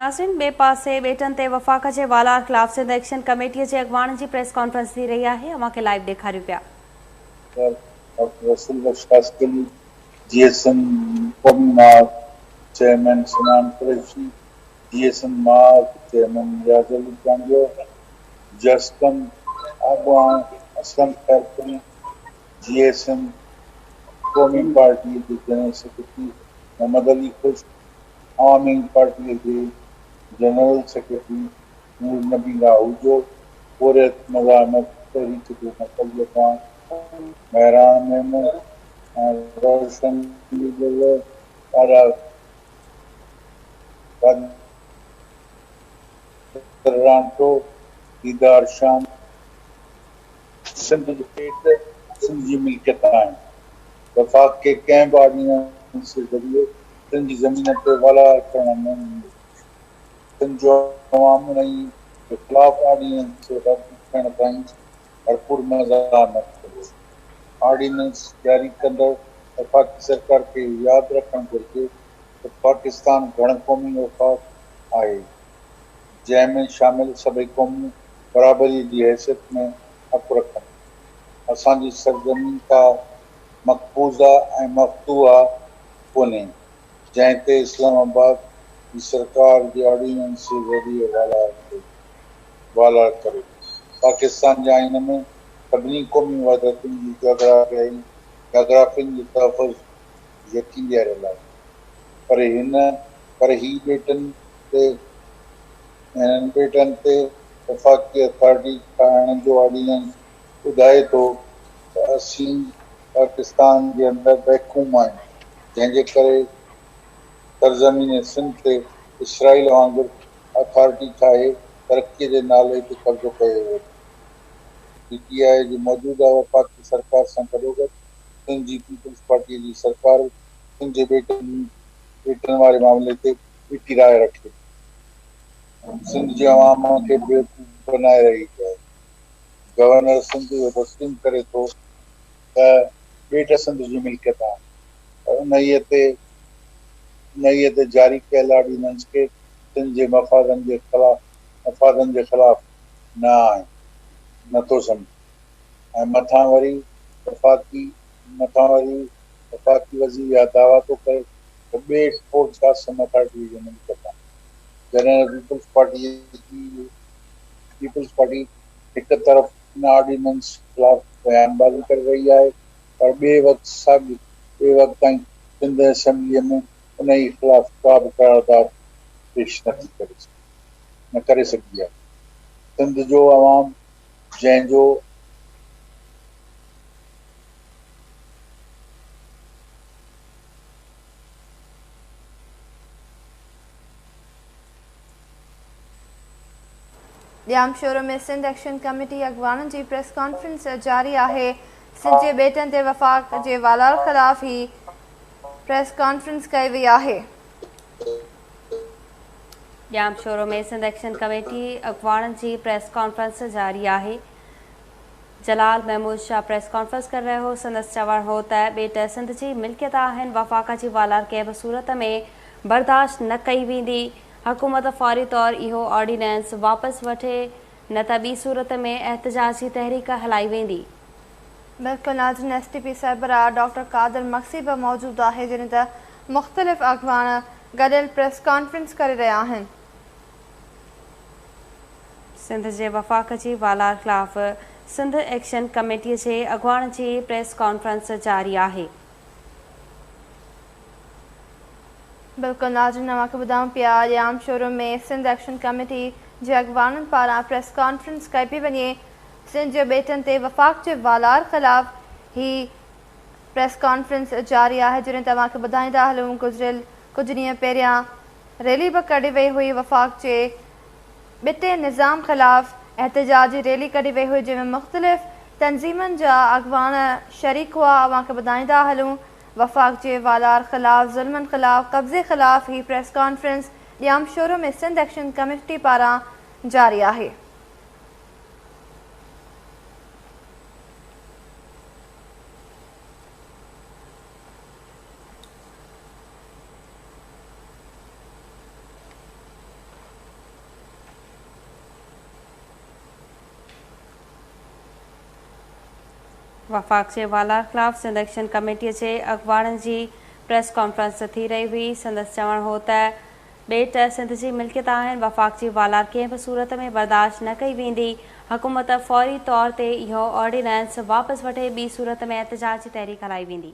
नाज़रीन, ॿिए पासे बेटनि ते वफ़ाक़ जे वालार ख़िलाफ़ सिंध एक्शन कमेटीअ जे अॻवान जी प्रेस कॉन्फ्रेंस थी रही आहे। अवांखे लाइव ॾेखारियूं पिया। डॉक्टर रसूल बख्श कासकली, जीएसएम कौमी मार्ग चेयरमैन सनान कुरैशी, जीएसएम मार्ग चेयरमैन रियाज अली गांजो, जसकम अगवान असलम खैरपुरी, जीएसएम कौमी पार्टी के जनरल सेक्रेटरी मोहम्मद अली खुश, आवामी पार्टी के जनरल सेक्रेटरी नूर नबी राहूजो, हुर्रियत मज़ाहमत तहरीक जो मुक़ल्लिद खान, महरान महमूद, रोशन रांटो, दीदार शाम, सिंध जी मिल्कियत आहिनि। वफ़ाक़ के कंहिं बि ऑर्डिनेंस जे ज़रिए सिंध जी ज़मीन ते वालार करण में सिंध जो अवाम उन्हनि जे ख़िलाफ़ ऑर्डिनेंस रद्द थियण ताईं भरपूर मज़ाहमत कयो। ऑर्डिनेंस जारी कंदड़ वफ़ाक़ी सरकार खे यादि रखणु घुरिजे त पाकिस्तान घणक़ौमी वफ़ाक़ आहे, जंहिं में शामिल सभई क़ौमूं बराबरी जी हैसियत में हक़ रखनि। असांजी सरज़मीन का मक़बूज़ा ऐं मफ़तूहा कोन्हे, जंहिं ते इस्लामाबाद जी सरकार जे ऑर्डिनेंस जे ज़रिए वालार करे। पाकिस्तान जे आइन में सभिनी क़ौमी वहदतुनि जी जाग्राफ़ियुनि जो तहफ़्फ़ुज़ यकीन ॾियारियल आहे, पर ही बेटनि ते वफ़ाक़ी अथॉरिटी ठाहिण जो ऑर्डिनेंस ॿुधाए थो त असीं पाकिस्तान जे अंदरि महकूम आहियूं, जंहिंजे करे सरज़मीन सिंध ते इसराईल वांगुरु अथॉरिटी ठाहे तरक़ीअ जे नाले ते कब्ज़ो कयो वियो। पीटीआई जी मौजूदा वफ़ाक़ी सरकार सां गॾोगॾु सिंध जी पीपल्स पार्टीअ जी सरकार सिंध जे बेटनि वारे मामले ते ॿीठी राय रखे, सिंध जे अवाम खे बेवकूफ़ बनाए रही आहे। गवर्नर सिंध जो तस्लीम करे थो त बेट सिंध जी मिल्कियत आहे, पर उन्हीअ ते जारी कयल ऑर्डिनेंस खे सिंध जे मफ़ादनि जे ख़िलाफ़ न आहे, नथो सम्झे। ऐं मथां वरी वफ़ाक़ी वज़ीर इहा दावा थो करे त ॿिए स्पोर्ट्स कास्ट अथॉरिटी जी मिल्कियत आहे, जॾहिं पीपल्स पार्टी हिकु तरफ़ इन ऑर्डिनेंस ख़िलाफ़ बयानबाज़ी करे रही आहे, पर ॿिए वक़्त ताईं सिंध असेंबलीअ में उन जे ख़िलाफ़ का बि करारदाद पेश न करे सघी आहे। सिंध जो अवाम जंहिंजो ॼाम शोर में सिंध एक्शन कमेटी अॻवाननि जी प्रेस कॉन्फ्रेंस जारी आहे। सिंध जे बेटनि ते वफ़ाक़ जे वालार ख़िलाफ़ ही प्रेस कॉन्फ्रेंस कई वई आहे। ॼाम शोर में सिंध एक्शन कमेटी अॻवाननि जी प्रेस कॉन्फ्रेंस जारी आहे। जलाल महमूद शाह प्रेस कॉन्फ्रेंस कर रहे हो। संदसि चवण हो त बेट सिंध जी मिल्कियत आहिनि, वफ़ाक़ जी वालार कंहिं बि सूरत में बर्दाश्त न कई वेंदी। हुकूमत फौरी तौर इहो ऑर्डिनेंस वापसि वठे, न त ॿी सूरत में एहतजाजी तहरीक हलाई वेंदी। बिल्कुलु नाज़रीन, STP सरबराह डॉक्टर कादिर मक्सी बि मौजूदु आहे, जॾहिं त मुख़्तलिफ़ अॻवान गॾियल प्रेस कॉन्फ्रेंस करे रहिया आहिनि। सिंध जे वफ़ाक़ जी वालार ख़िलाफ़ सिंध एक्शन कमेटीअ जे अॻवान जी प्रेस कॉन्फ्रेंस जारी आहे। बिल्कुलु नाज़रीन, अवांखे ॿुधायूं पिया ॼाम शोर में सिंध एक्शन कमेटी जे अॻवाननि पारां प्रेस कॉन्फ्रेंस कई पई वञे। सिंध जे बेटनि ते वफ़ाक़ जे वालार ख़िलाफ़ ही प्रेस कॉन्फ्रेंस जारी आहे, जॾहिं तव्हांखे ॿुधाईंदा हलूं गुज़िरियल कुझु ॾींहं पहिरियां रैली बि कढी वई हुई। वफ़ाक़ जे ॿिटे निज़ाम ख़िलाफ़ एहतजाजी रैली कढी वई हुई, जंहिंमें मुख़्तलिफ़ तंज़ीमनि जा अॻवान शरीक हुआ। अवांखे ॿुधाईंदा हलूं वफ़ाक़ जे वालार ख़िलाफ़ ज़ुल्मनि ख़िलाफ़ कब्ज़े ख़िलाफ़ ही प्रेस कॉन्फ्रेंस ॼाम शोर में सिंध एक्शन कमेटी पारां जारी आहे। वफ़ाक़ जे वालार ख़िलाफ़ सिंध एक्शन कमेटीअ जे अॻुवाणनि जी प्रेस कॉन्फ्रेंस थी रही हुई। संदसि चवणु हो त ॿेट सिंध जी मिल्कियत आहिनि। वफ़ाक़ जी वालार कंहिं बि सूरत में बर्दाश्त न कई वेंदी। हुकूमत फ़ौरी तौर ते इहो ऑर्डिनेंस वापसि वठे ॿी सूरत में एहतजाज जी तहरीक हलाई वेंदी।